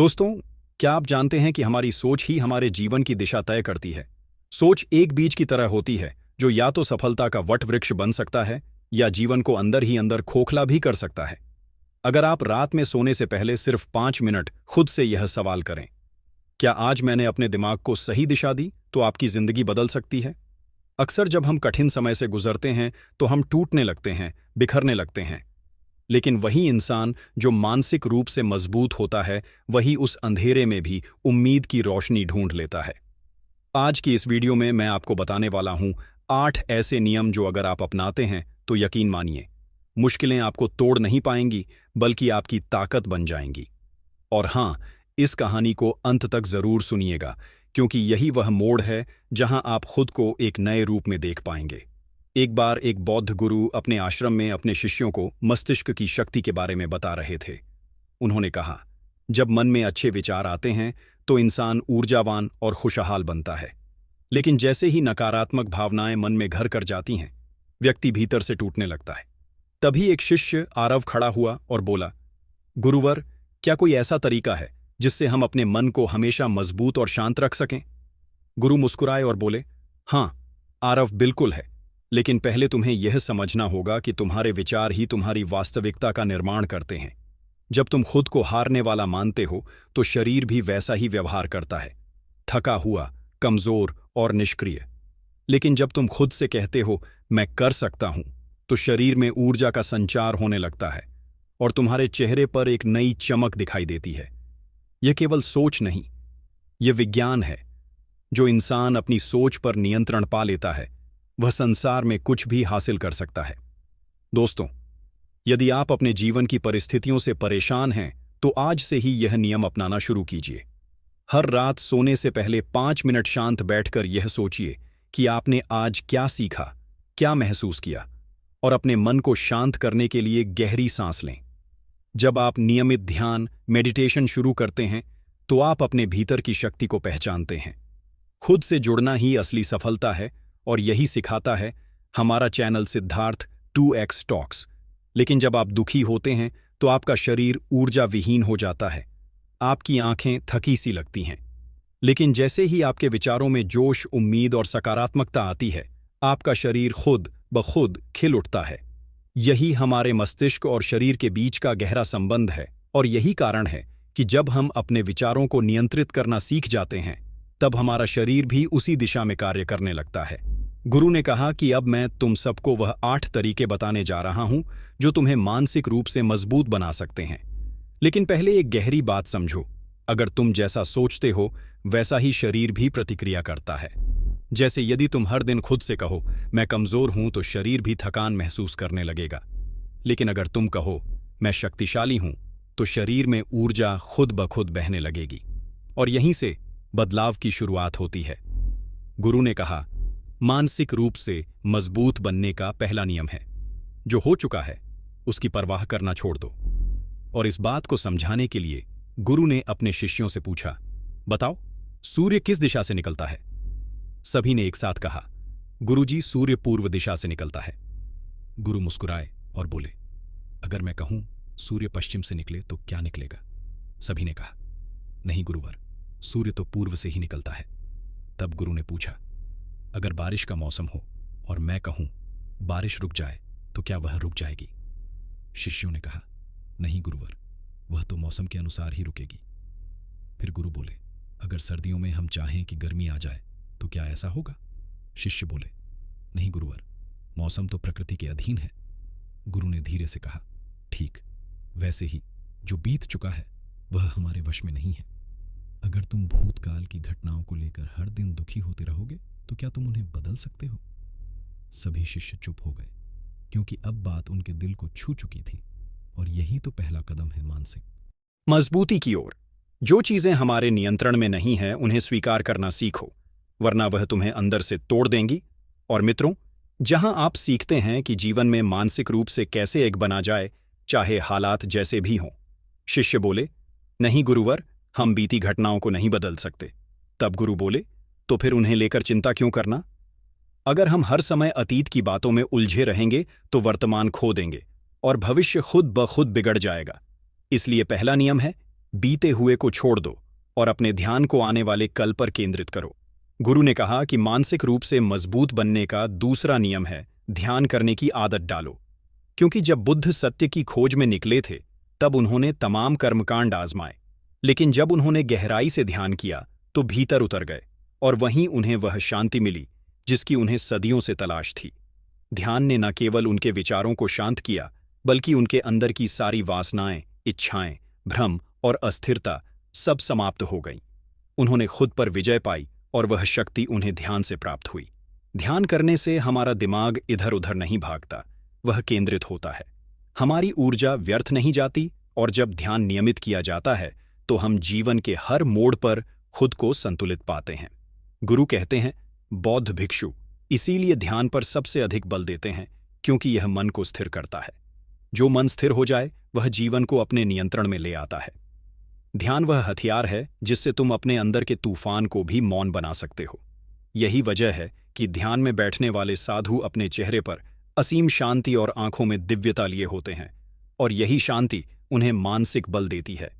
दोस्तों, क्या आप जानते हैं कि हमारी सोच ही हमारे जीवन की दिशा तय करती है। सोच एक बीज की तरह होती है जो या तो सफलता का वट वृक्ष बन सकता है या जीवन को अंदर ही अंदर खोखला भी कर सकता है। अगर आप रात में सोने से पहले सिर्फ 5 मिनट खुद से यह सवाल करें, क्या आज मैंने अपने दिमाग को सही दिशा दी, तो आपकी जिंदगी बदल सकती है। अक्सर जब हम कठिन समय से गुजरते हैं तो हम टूटने लगते हैं, बिखरने लगते हैं। लेकिन वही इंसान जो मानसिक रूप से मजबूत होता है, वही उस अंधेरे में भी उम्मीद की रोशनी ढूंढ लेता है। आज की इस वीडियो में मैं आपको बताने वाला हूं 8 ऐसे नियम जो अगर आप अपनाते हैं तो यकीन मानिए, मुश्किलें आपको तोड़ नहीं पाएंगी बल्कि आपकी ताकत बन जाएंगी। और हां, इस कहानी को अंत तक जरूर सुनिएगा, क्योंकि यही वह मोड़ है जहां आप खुद को एक नए रूप में देख पाएंगे। एक बार एक बौद्ध गुरु अपने आश्रम में अपने शिष्यों को मस्तिष्क की शक्ति के बारे में बता रहे थे। उन्होंने कहा, जब मन में अच्छे विचार आते हैं तो इंसान ऊर्जावान और खुशहाल बनता है। लेकिन जैसे ही नकारात्मक भावनाएं मन में घर कर जाती हैं, व्यक्ति भीतर से टूटने लगता है। तभी एक शिष्य आरव खड़ा हुआ और बोला, गुरुवर, क्या कोई ऐसा तरीका है जिससे हम अपने मन को हमेशा मजबूत और शांत रख सकें। गुरु मुस्कुराए और बोले, हाँ आरव, बिल्कुल है, लेकिन पहले तुम्हें यह समझना होगा कि तुम्हारे विचार ही तुम्हारी वास्तविकता का निर्माण करते हैं। जब तुम खुद को हारने वाला मानते हो तो शरीर भी वैसा ही व्यवहार करता है, थका हुआ, कमजोर और निष्क्रिय। लेकिन जब तुम खुद से कहते हो मैं कर सकता हूं, तो शरीर में ऊर्जा का संचार होने लगता है और तुम्हारे चेहरे पर एक नई चमक दिखाई देती है। यह केवल सोच नहीं, यह विज्ञान है। जो इंसान अपनी सोच पर नियंत्रण पा लेता है, वह संसार में कुछ भी हासिल कर सकता है। दोस्तों, यदि आप अपने जीवन की परिस्थितियों से परेशान हैं तो आज से ही यह नियम अपनाना शुरू कीजिए। हर रात सोने से पहले 5 मिनट शांत बैठकर यह सोचिए कि आपने आज क्या सीखा, क्या महसूस किया, और अपने मन को शांत करने के लिए गहरी सांस लें। जब आप नियमित ध्यान, मेडिटेशन शुरू करते हैं तो आप अपने भीतर की शक्ति को पहचानते हैं। खुद से जुड़ना ही असली सफलता है, और यही सिखाता है हमारा चैनल सिद्धार्थ 2x टॉक्स। लेकिन जब आप दुखी होते हैं तो आपका शरीर ऊर्जा विहीन हो जाता है, आपकी आंखें थकी सी लगती हैं। लेकिन जैसे ही आपके विचारों में जोश, उम्मीद और सकारात्मकता आती है, आपका शरीर खुद ब खुद खिल उठता है। यही हमारे मस्तिष्क और शरीर के बीच का गहरा संबंध है, और यही कारण है कि जब हम अपने विचारों को नियंत्रित करना सीख जाते हैं, तब हमारा शरीर भी उसी दिशा में कार्य करने लगता है। गुरु ने कहा कि अब मैं तुम सबको वह 8 तरीके बताने जा रहा हूं जो तुम्हें मानसिक रूप से मजबूत बना सकते हैं। लेकिन पहले एक गहरी बात समझो, अगर तुम जैसा सोचते हो वैसा ही शरीर भी प्रतिक्रिया करता है। जैसे यदि तुम हर दिन खुद से कहो मैं कमजोर हूं, तो शरीर भी थकान महसूस करने लगेगा। लेकिन अगर तुम कहो मैं शक्तिशाली हूं, तो शरीर में ऊर्जा खुद ब खुद बहने लगेगी, और यहीं से बदलाव की शुरुआत होती है। गुरु ने कहा, मानसिक रूप से मजबूत बनने का पहला नियम है, जो हो चुका है उसकी परवाह करना छोड़ दो। और इस बात को समझाने के लिए गुरु ने अपने शिष्यों से पूछा, बताओ सूर्य किस दिशा से निकलता है। सभी ने एक साथ कहा, गुरुजी, सूर्य पूर्व दिशा से निकलता है। गुरु मुस्कुराए और बोले, अगर मैं कहूं सूर्य पश्चिम से निकले तो क्या निकलेगा। सभी ने कहा, नहीं गुरुवर, सूर्य तो पूर्व से ही निकलता है। तब गुरु ने पूछा, अगर बारिश का मौसम हो और मैं कहूं बारिश रुक जाए तो क्या वह रुक जाएगी। शिष्यों ने कहा, नहीं गुरुवर, वह तो मौसम के अनुसार ही रुकेगी। फिर गुरु बोले, अगर सर्दियों में हम चाहें कि गर्मी आ जाए तो क्या ऐसा होगा। शिष्य बोले, नहीं गुरुवर, मौसम तो प्रकृति के अधीन है। गुरु ने धीरे से कहा, ठीक वैसे ही जो बीत चुका है वह हमारे वश में नहीं है। अगर तुम भूतकाल की घटनाओं को लेकर हर दिन दुखी होते रहोगे तो क्या तुम उन्हें बदल सकते हो। सभी शिष्य चुप हो गए, क्योंकि अब बात उनके दिल को छू चुकी थी, और यही तो पहला कदम है मानसिक मजबूती की ओर। जो चीजें हमारे नियंत्रण में नहीं हैं उन्हें स्वीकार करना सीखो, वरना वह तुम्हें अंदर से तोड़ देंगी। और मित्रों, जहां आप सीखते हैं कि जीवन में मानसिक रूप से कैसे एक बना जाए, चाहे हालात जैसे भी हों। शिष्य बोले, नहीं गुरुवर, हम बीती घटनाओं को नहीं बदल सकते। तब गुरु बोले, तो फिर उन्हें लेकर चिंता क्यों करना। अगर हम हर समय अतीत की बातों में उलझे रहेंगे तो वर्तमान खो देंगे और भविष्य खुद ब खुद बिगड़ जाएगा। इसलिए पहला नियम है बीते हुए को छोड़ दो और अपने ध्यान को आने वाले कल पर केंद्रित करो। गुरु ने कहा कि मानसिक रूप से मजबूत बनने का दूसरा नियम है ध्यान करने की आदत डालो। क्योंकि जब बुद्ध सत्य की खोज में निकले थे तब उन्होंने तमाम कर्मकांड आजमाए, लेकिन जब उन्होंने गहराई से ध्यान किया तो भीतर उतर गए और वहीं उन्हें वह शांति मिली जिसकी उन्हें सदियों से तलाश थी। ध्यान ने न केवल उनके विचारों को शांत किया बल्कि उनके अंदर की सारी वासनाएं, इच्छाएं, भ्रम और अस्थिरता सब समाप्त हो गईं। उन्होंने खुद पर विजय पाई और वह शक्ति उन्हें ध्यान से प्राप्त हुई। ध्यान करने से हमारा दिमाग इधर उधर नहीं भागता, वह केंद्रित होता है। हमारी ऊर्जा व्यर्थ नहीं जाती और जब ध्यान नियमित किया जाता है तो हम जीवन के हर मोड़ पर खुद को संतुलित पाते हैं। गुरु कहते हैं, बौद्ध भिक्षु इसीलिए ध्यान पर सबसे अधिक बल देते हैं क्योंकि यह मन को स्थिर करता है। जो मन स्थिर हो जाए वह जीवन को अपने नियंत्रण में ले आता है। ध्यान वह हथियार है जिससे तुम अपने अंदर के तूफान को भी मौन बना सकते हो। यही वजह है कि ध्यान में बैठने वाले साधु अपने चेहरे पर असीम शांति और आंखों में दिव्यता लिए होते हैं और यही शांति उन्हें मानसिक बल देती है।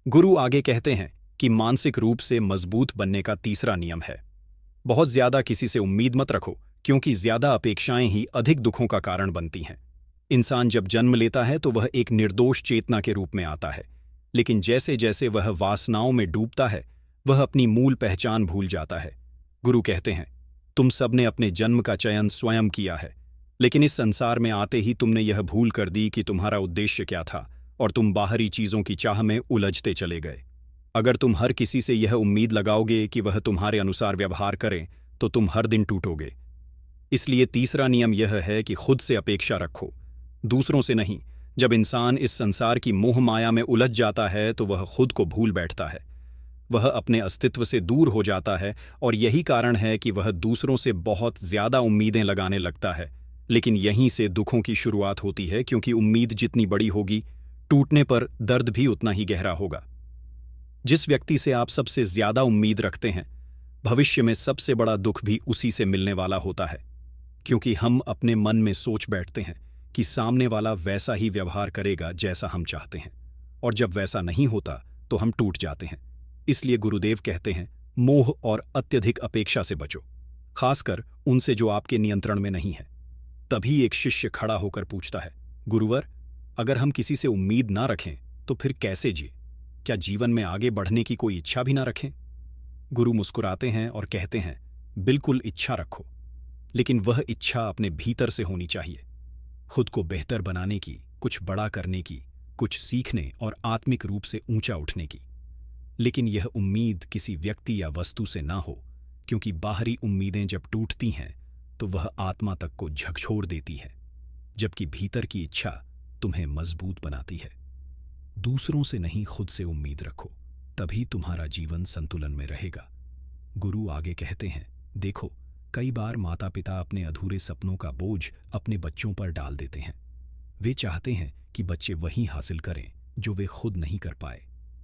गुरु आगे कहते हैं कि मानसिक रूप से मजबूत बनने का तीसरा नियम है, बहुत ज्यादा किसी से उम्मीद मत रखो क्योंकि ज्यादा अपेक्षाएं ही अधिक दुखों का कारण बनती हैं। इंसान जब जन्म लेता है तो वह एक निर्दोष चेतना के रूप में आता है, लेकिन जैसे जैसे वह वासनाओं में डूबता है वह अपनी मूल पहचान भूल जाता है। गुरु कहते हैं, तुम सबने अपने जन्म का चयन स्वयं किया है, लेकिन इस संसार में आते ही तुमने यह भूल कर दी कि तुम्हारा उद्देश्य क्या था और तुम बाहरी चीजों की चाह में उलझते चले गए। अगर तुम हर किसी से यह उम्मीद लगाओगे कि वह तुम्हारे अनुसार व्यवहार करें तो तुम हर दिन टूटोगे। इसलिए तीसरा नियम यह है कि खुद से अपेक्षा रखो, दूसरों से नहीं। जब इंसान इस संसार की मोह माया में उलझ जाता है तो वह खुद को भूल बैठता है, वह अपने अस्तित्व से दूर हो जाता है और यही कारण है कि वह दूसरों से बहुत ज्यादा उम्मीदें लगाने लगता है। लेकिन यहीं से दुखों की शुरुआत होती है क्योंकि उम्मीद जितनी बड़ी होगी टूटने पर दर्द भी उतना ही गहरा होगा। जिस व्यक्ति से आप सबसे ज्यादा उम्मीद रखते हैं भविष्य में सबसे बड़ा दुख भी उसी से मिलने वाला होता है, क्योंकि हम अपने मन में सोच बैठते हैं कि सामने वाला वैसा ही व्यवहार करेगा जैसा हम चाहते हैं, और जब वैसा नहीं होता तो हम टूट जाते हैं। इसलिए गुरुदेव कहते हैं, मोह और अत्यधिक अपेक्षा से बचो, खासकर उनसे जो आपके नियंत्रण में नहीं है। तभी एक शिष्य खड़ा होकर पूछता है, गुरुवर, अगर हम किसी से उम्मीद ना रखें तो फिर कैसे जिए? क्या जीवन में आगे बढ़ने की कोई इच्छा भी ना रखें? गुरु मुस्कुराते हैं और कहते हैं, बिल्कुल इच्छा रखो, लेकिन वह इच्छा अपने भीतर से होनी चाहिए। खुद को बेहतर बनाने की, कुछ बड़ा करने की, कुछ सीखने और आत्मिक रूप से ऊंचा उठने की। लेकिन यह उम्मीद किसी व्यक्ति या वस्तु से ना हो, क्योंकि बाहरी उम्मीदें जब टूटती हैं तो वह आत्मा तक को झकझोर देती है, जबकि भीतर की इच्छा तुम्हें मजबूत बनाती है। दूसरों से नहीं, खुद से उम्मीद रखो, तभी तुम्हारा जीवन संतुलन में रहेगा। गुरु आगे कहते हैं, देखो, कई बार माता पिता अपने अधूरे सपनों का बोझ अपने बच्चों पर डाल देते हैं। वे चाहते हैं कि बच्चे वही हासिल करें जो वे खुद नहीं कर पाए,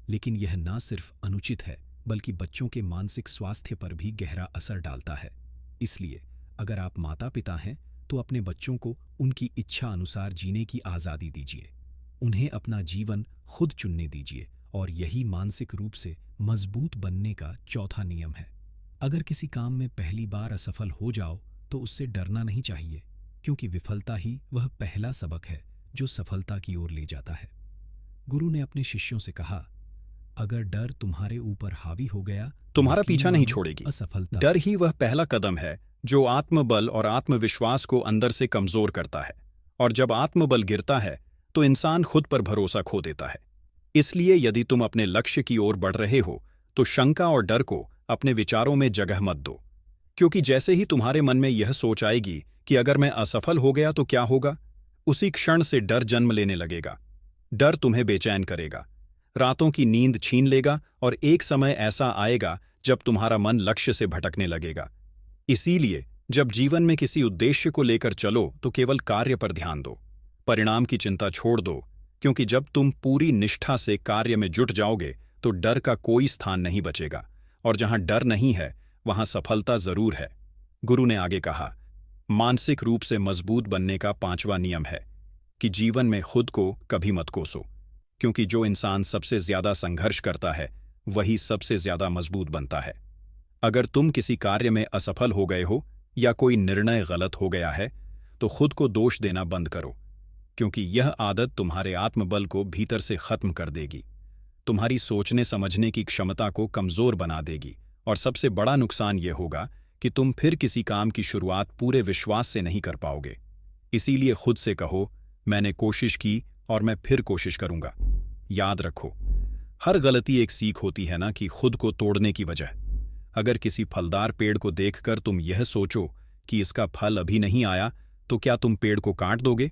लेकिन यह न सिर्फ अनुचित है बल्कि बच्चों के मानसिक स्वास्थ्य पर भी गहरा असर डालता है। इसलिए अगर आप माता पिता हैं तो अपने बच्चों को उनकी इच्छा अनुसार जीने की आज़ादी दीजिए, उन्हें अपना जीवन खुद चुनने दीजिए, और यही मानसिक रूप से मजबूत बनने का चौथा नियम है। अगर किसी काम में पहली बार असफल हो जाओ तो उससे डरना नहीं चाहिए, क्योंकि विफलता ही वह पहला सबक है जो सफलता की ओर ले जाता है। गुरु ने अपने शिष्यों से कहा, अगर डर तुम्हारे ऊपर हावी हो गया, तुम्हारा पीछा नहीं छोड़ेगी। असफलता डर ही वह पहला कदम है जो आत्मबल और आत्मविश्वास को अंदर से कमजोर करता है, और जब आत्मबल गिरता है तो इंसान खुद पर भरोसा खो देता है। इसलिए यदि तुम अपने लक्ष्य की ओर बढ़ रहे हो तो शंका और डर को अपने विचारों में जगह मत दो, क्योंकि जैसे ही तुम्हारे मन में यह सोच आएगी कि अगर मैं असफल हो गया तो क्या होगा, उसी क्षण से डर जन्म लेने लगेगा। डर तुम्हें बेचैन करेगा, रातों की नींद छीन लेगा, और एक समय ऐसा आएगा जब तुम्हारा मन लक्ष्य से भटकने लगेगा। इसीलिए जब जीवन में किसी उद्देश्य को लेकर चलो तो केवल कार्य पर ध्यान दो, परिणाम की चिंता छोड़ दो, क्योंकि जब तुम पूरी निष्ठा से कार्य में जुट जाओगे तो डर का कोई स्थान नहीं बचेगा, और जहां डर नहीं है वहां सफलता जरूर है। गुरु ने आगे कहा, मानसिक रूप से मजबूत बनने का पांचवा नियम है कि जीवन में खुद को कभी मत कोसो। क्योंकि जो इंसान सबसे ज्यादा संघर्ष करता है वही सबसे ज्यादा मजबूत बनता है। अगर तुम किसी कार्य में असफल हो गए हो या कोई निर्णय गलत हो गया है तो खुद को दोष देना बंद करो, क्योंकि यह आदत तुम्हारे आत्मबल को भीतर से खत्म कर देगी, तुम्हारी सोचने समझने की क्षमता को कमजोर बना देगी, और सबसे बड़ा नुकसान यह होगा कि तुम फिर किसी काम की शुरुआत पूरे विश्वास से नहीं कर पाओगे। इसीलिए खुद से कहो, मैंने कोशिश की और मैं फिर कोशिश करूंगा। याद रखो, हर गलती एक सीख होती है ना, कि खुद को तोड़ने की वजह। अगर किसी फलदार पेड़ को देखकर तुम यह सोचो कि इसका फल अभी नहीं आया, तो क्या तुम पेड़ को काट दोगे?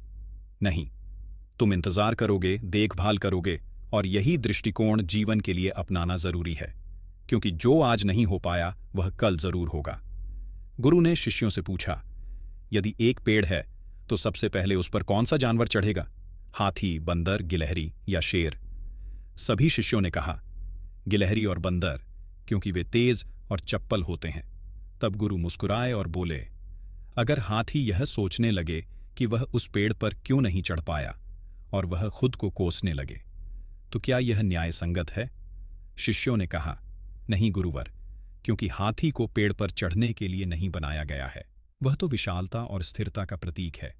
नहीं, तुम इंतजार करोगे, देखभाल करोगे, और यही दृष्टिकोण जीवन के लिए अपनाना जरूरी है, क्योंकि जो आज नहीं हो पाया वह कल जरूर होगा। गुरु ने शिष्यों से पूछा, यदि एक पेड़ है तो सबसे पहले उस पर कौन सा जानवर चढ़ेगा? हाथी, बंदर, गिलहरी या शेर? सभी शिष्यों ने कहा, गिलहरी और बंदर, क्योंकि वे तेज और चप्पल होते हैं। तब गुरु मुस्कुराए और बोले, अगर हाथी यह सोचने लगे कि वह उस पेड़ पर क्यों नहीं चढ़ पाया और वह खुद को कोसने लगे, तो क्या यह न्याय संगत है? शिष्यों ने कहा, नहीं गुरुवर, क्योंकि हाथी को पेड़ पर चढ़ने के लिए नहीं बनाया गया है, वह तो विशालता और स्थिरता का प्रतीक है।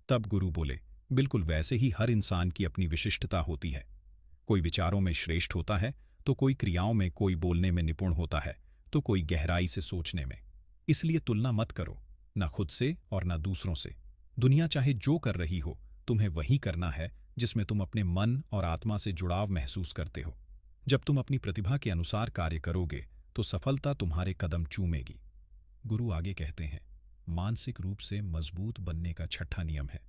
तब गुरु बोले, बिल्कुल वैसे ही हर इंसान की अपनी विशिष्टता होती है। कोई विचारों में श्रेष्ठ होता है तो कोई क्रियाओं में, कोई बोलने में निपुण होता है तो कोई गहराई से सोचने में। इसलिए तुलना मत करो, न खुद से और न दूसरों से। दुनिया चाहे जो कर रही हो, तुम्हें वही करना है जिसमें तुम अपने मन और आत्मा से जुड़ाव महसूस करते हो। जब तुम अपनी प्रतिभा के अनुसार कार्य करोगे तो सफलता तुम्हारे कदम चूमेगी। गुरु आगे कहते हैं, मानसिक रूप से मजबूत बनने का छठा नियम है,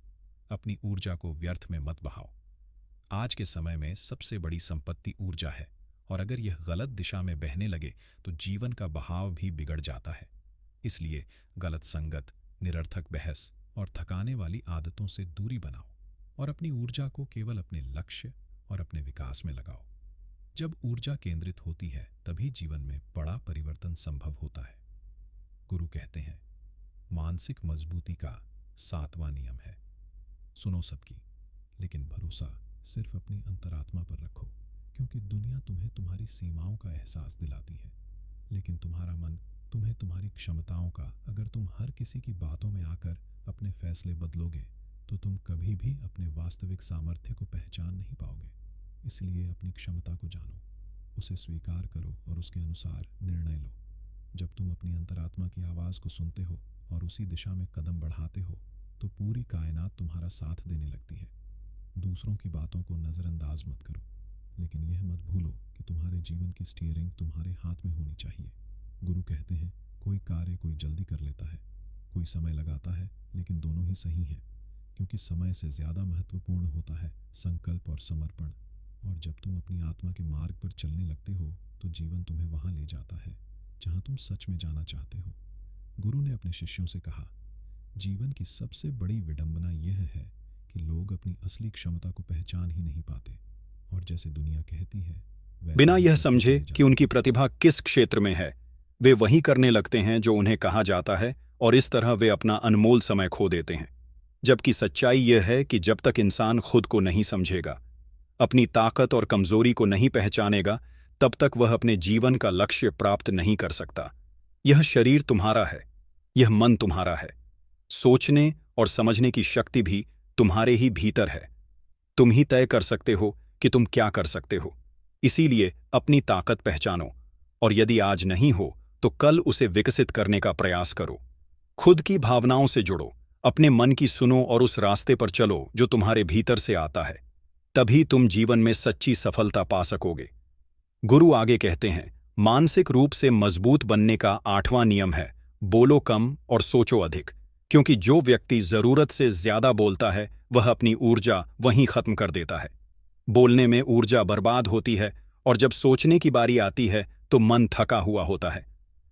अपनी ऊर्जा को व्यर्थ में मत बहाओ। आज के समय में सबसे बड़ी संपत्ति ऊर्जा है, और अगर यह गलत दिशा में बहने लगे तो जीवन का बहाव भी बिगड़ जाता है। इसलिए गलत संगत, निरर्थक बहस और थकाने वाली आदतों से दूरी बनाओ और अपनी ऊर्जा को केवल अपने लक्ष्य और अपने विकास में लगाओ। जब ऊर्जा केंद्रित होती है तभी जीवन में बड़ा परिवर्तन संभव होता है। गुरु कहते हैं, मानसिक मजबूती का 7वां नियम है, सुनो सबकी, लेकिन भरोसा सिर्फ अपनी अंतरात्मा पर रखो, क्योंकि दुनिया तुम्हें तुम्हारी सीमाओं का एहसास दिलाती है, लेकिन तुम्हारा मन तुम्हें तुम्हारी क्षमताओं का। अगर तुम हर किसी की बातों में आकर अपने फैसले बदलोगे तो तुम कभी भी अपने वास्तविक सामर्थ्य को पहचान नहीं पाओगे। इसलिए अपनी क्षमता को जानो, उसे स्वीकार करो और उसके अनुसार निर्णय लो। जब तुम अपनी अंतरात्मा की आवाज़ को सुनते हो और उसी दिशा में कदम बढ़ाते हो तो पूरी कायनात तुम्हारा साथ देने लगती है। दूसरों की बातों को नज़रअंदाज मत करो, लेकिन यह मत भूलो कि तुम्हारे जीवन की स्टीयरिंग तुम्हारे हाथ में होनी चाहिए। गुरु कहते हैं, कोई कार्य कोई जल्दी कर लेता है, कोई समय लगाता है, लेकिन दोनों ही सही हैं, क्योंकि समय से ज़्यादा महत्वपूर्ण होता है संकल्प और समर्पण। और जब तुम अपनी आत्मा के मार्ग पर चलने लगते हो तो जीवन तुम्हें वहाँ ले जाता है जहाँ तुम सच में जाना चाहते हो। गुरु ने अपने शिष्यों से कहा, जीवन की सबसे बड़ी विडंबना यह है कि लोग अपनी असली क्षमता को पहचान ही नहीं पाते, और जैसे दुनिया कहती है बिना यह समझे कि उनकी प्रतिभा किस क्षेत्र में है, वे वही करने लगते हैं जो उन्हें कहा जाता है, और इस तरह वे अपना अनमोल समय खो देते हैं। जबकि सच्चाई यह है कि जब तक इंसान खुद को नहीं समझेगा, अपनी ताकत और कमजोरी को नहीं पहचानेगा, तब तक वह अपने जीवन का लक्ष्य प्राप्त नहीं कर सकता। यह शरीर तुम्हारा है, यह मन तुम्हारा है, सोचने और समझने की शक्ति भी तुम्हारे ही भीतर है। तुम ही तय कर सकते हो कि तुम क्या कर सकते हो। इसीलिए अपनी ताकत पहचानो, और यदि आज नहीं हो तो कल उसे विकसित करने का प्रयास करो। खुद की भावनाओं से जुड़ो, अपने मन की सुनो और उस रास्ते पर चलो जो तुम्हारे भीतर से आता है। तभी तुम जीवन में सच्ची सफलता पा सकोगे। गुरु आगे कहते हैं, मानसिक रूप से मजबूत बनने का 8वां नियम है, बोलो कम और सोचो अधिक। क्योंकि जो व्यक्ति जरूरत से ज्यादा बोलता है वह अपनी ऊर्जा वहीं खत्म कर देता है। बोलने में ऊर्जा बर्बाद होती है, और जब सोचने की बारी आती है तो मन थका हुआ होता है।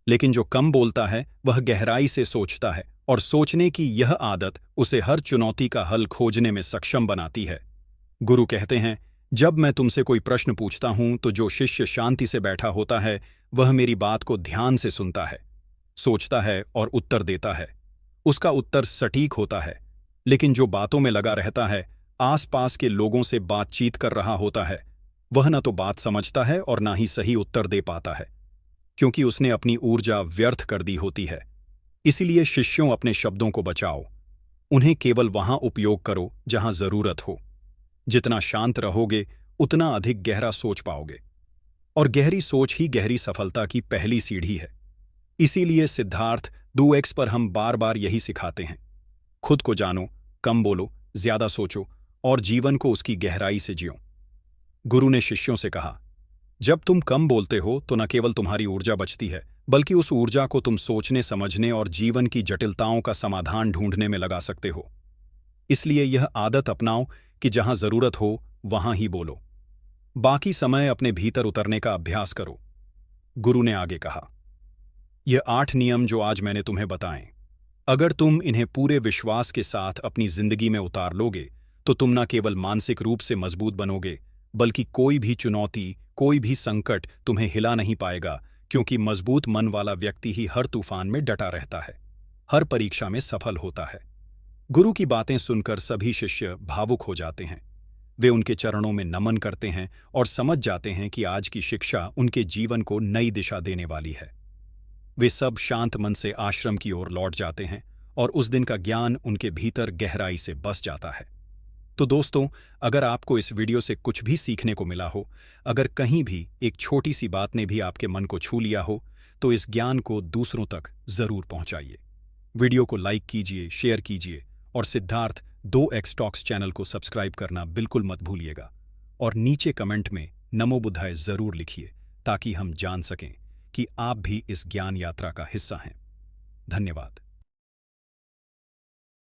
लेकिन जो कम बोलता है वह गहराई से सोचता है, और सोचने की यह आदत उसे हर चुनौती का हल खोजने में सक्षम बनाती है। गुरु कहते हैं, जब मैं तुमसे कोई प्रश्न पूछता हूं तो जो शिष्य शांति से बैठा होता है वह मेरी बात को ध्यान से सुनता है, सोचता है और उत्तर देता है। उसका उत्तर सटीक होता है। लेकिन जो बातों में लगा रहता है आसपास के लोगों से बातचीत कर रहा होता है, वह न तो बात समझता है और ना ही सही उत्तर दे पाता है, क्योंकि उसने अपनी ऊर्जा व्यर्थ कर दी होती है। इसीलिए शिष्यों, अपने शब्दों को बचाओ। उन्हें केवल वहां उपयोग करो जहां जरूरत हो। जितना शांत रहोगे, उतना अधिक गहरा सोच पाओगे, और गहरी सोच ही गहरी सफलता की पहली सीढ़ी है। इसीलिए सिद्धार्थ 2x पर हम बार बार यही सिखाते हैं। खुद को जानो, कम बोलो, ज्यादा सोचो और जीवन को उसकी गहराई से जियो। गुरु ने शिष्यों से कहा, जब तुम कम बोलते हो तो न केवल तुम्हारी ऊर्जा बचती है, बल्कि उस ऊर्जा को तुम सोचने, समझने और जीवन की जटिलताओं का समाधान ढूंढने में लगा सकते हो। इसलिए यह आदत अपनाओ कि जहां जरूरत हो वहां ही बोलो। बाकी समय अपने भीतर उतरने का अभ्यास करो। गुरु ने आगे कहा, यह 8 नियम जो आज मैंने तुम्हें बताएं, अगर तुम इन्हें पूरे विश्वास के साथ अपनी जिंदगी में उतार लोगे तो तुम न केवल मानसिक रूप से मजबूत बनोगे, बल्कि कोई भी चुनौती, कोई भी संकट तुम्हें हिला नहीं पाएगा, क्योंकि मजबूत मन वाला व्यक्ति ही हर तूफान में डटा रहता है, हर परीक्षा में सफल होता है। गुरु की बातें सुनकर सभी शिष्य भावुक हो जाते हैं। वे उनके चरणों में नमन करते हैं और समझ जाते हैं कि आज की शिक्षा उनके जीवन को नई दिशा देने वाली है। वे सब शांत मन से आश्रम की ओर लौट जाते हैं और उस दिन का ज्ञान उनके भीतर गहराई से बस जाता है। तो दोस्तों, अगर आपको इस वीडियो से कुछ भी सीखने को मिला हो, अगर कहीं भी एक छोटी सी बात ने भी आपके मन को छू लिया हो, तो इस ज्ञान को दूसरों तक जरूर पहुंचाइए। वीडियो को लाइक कीजिए, शेयर कीजिए और सिद्धार्थ 2x टॉक्स चैनल को सब्सक्राइब करना बिल्कुल मत भूलिएगा। और नीचे कमेंट में नमो बुद्धाय जरूर लिखिए, ताकि हम जान सकें कि आप भी इस ज्ञान यात्रा का हिस्सा हैं। धन्यवाद।